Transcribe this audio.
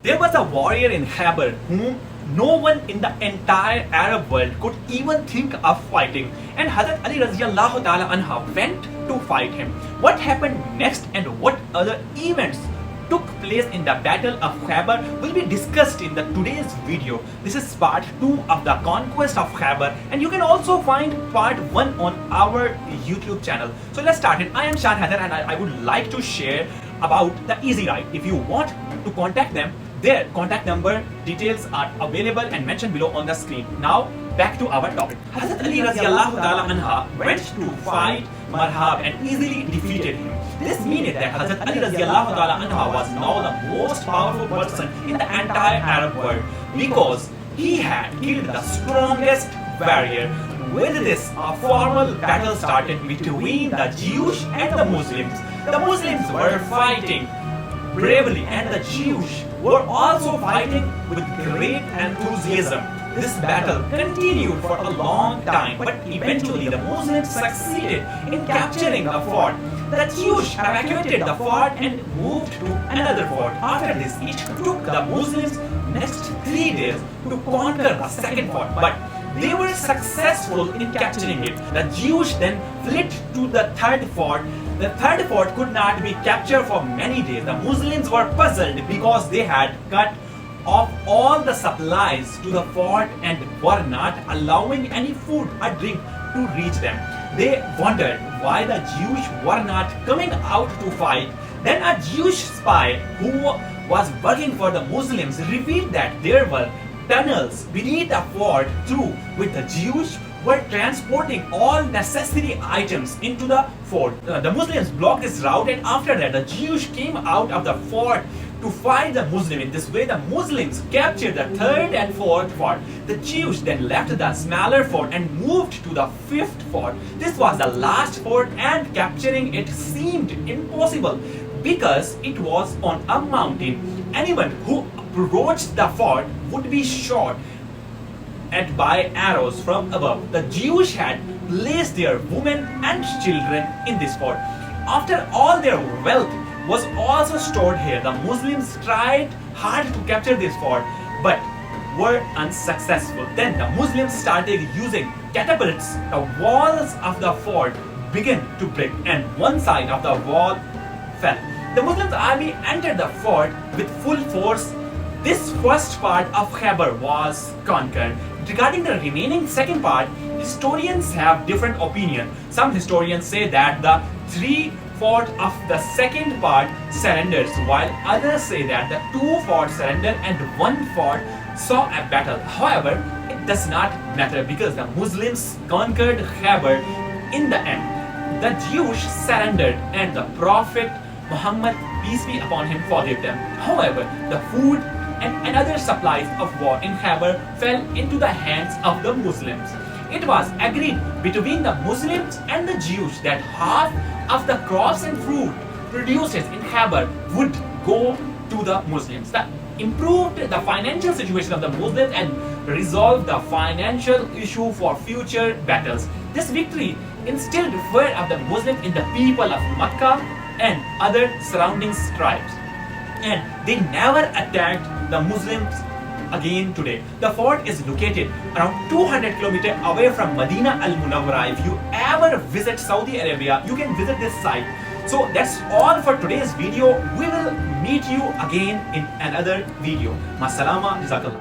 There was a warrior in Khyber whom no one in the entire Arab world could even think of fighting, and Hazrat Ali R.A went to fight him. What happened next and what other events took place in the Battle of Khyber will be discussed in the today's video. This is part 2 of the conquest of Khyber, and you can also find part 1 on our YouTube channel. So let's start it. I am Shah Haider and I would like to share about the Easy Ride. If you want to contact them, their contact number details are available and mentioned below on the screen. Now back to our topic. Hazrat Ali R.A went to fight Marhab and easily defeated him. This means that Hazrat Ali R.A was now the most powerful person in the entire Arab world because he had killed the strongest warrior. With this, a formal battle started between the Jews and the Muslims. The Muslims were fighting bravely and the Jews were also fighting with great enthusiasm. This battle continued for a long time, but eventually the Muslims succeeded in capturing the fort. The Jews evacuated the fort and moved to another fort. After this, it took the Muslims next 3 days to conquer the second fort, but they were successful in capturing it. The Jews then fled to the third fort. The third fort could not be captured for many days. The Muslims were puzzled because they had cut off all the supplies to the fort and were not allowing any food or drink to reach them. They wondered why the Jews were not coming out to fight. Then a Jewish spy who was working for the Muslims revealed that there were tunnels beneath the fort through which the Jews were transporting all necessary items into the fort. The Muslims blocked this route, and after that the Jews came out of the fort to fight the Muslims. In this way, the Muslims captured the third and fourth fort. The Jews then left the smaller fort and moved to the fifth fort. This was the last fort, and capturing it seemed impossible because it was on a mountain. Anyone who approached the fort would be shot at by arrows from above. The Jews had placed their women and children in this fort. After all their wealth was also stored here, the Muslims tried hard to capture this fort but were unsuccessful. Then the Muslims started using catapults. The walls of the fort began to break and one side of the wall fell. The Muslim army entered the fort with full force. This first part of Khyber was conquered. Regarding the remaining second part, historians have different opinion. Some historians say that the 3 forts of the second part surrendered, while others say that the 2 forts surrendered and 1 fort saw a battle. However, it does not matter because the Muslims conquered Khyber in the end. The Jews surrendered and the Prophet Muhammad, peace be upon him, forgave them. However, the food and other supplies of war in Khyber fell into the hands of the Muslims. It was agreed between the Muslims and the Jews that half of the crops and fruit produced in Khyber would go to the Muslims. That improved the financial situation of the Muslims and resolved the financial issue for future battles. This victory instilled fear of the Muslims in the people of Makkah and other surrounding tribes, and they never attacked the Muslims again today. The fort is located around 200 km away from Medina Al-Munawwara. If you ever visit Saudi Arabia, you can visit this site. So that's all for today's video. We will meet you again in another video. Masalama, Jazakallah.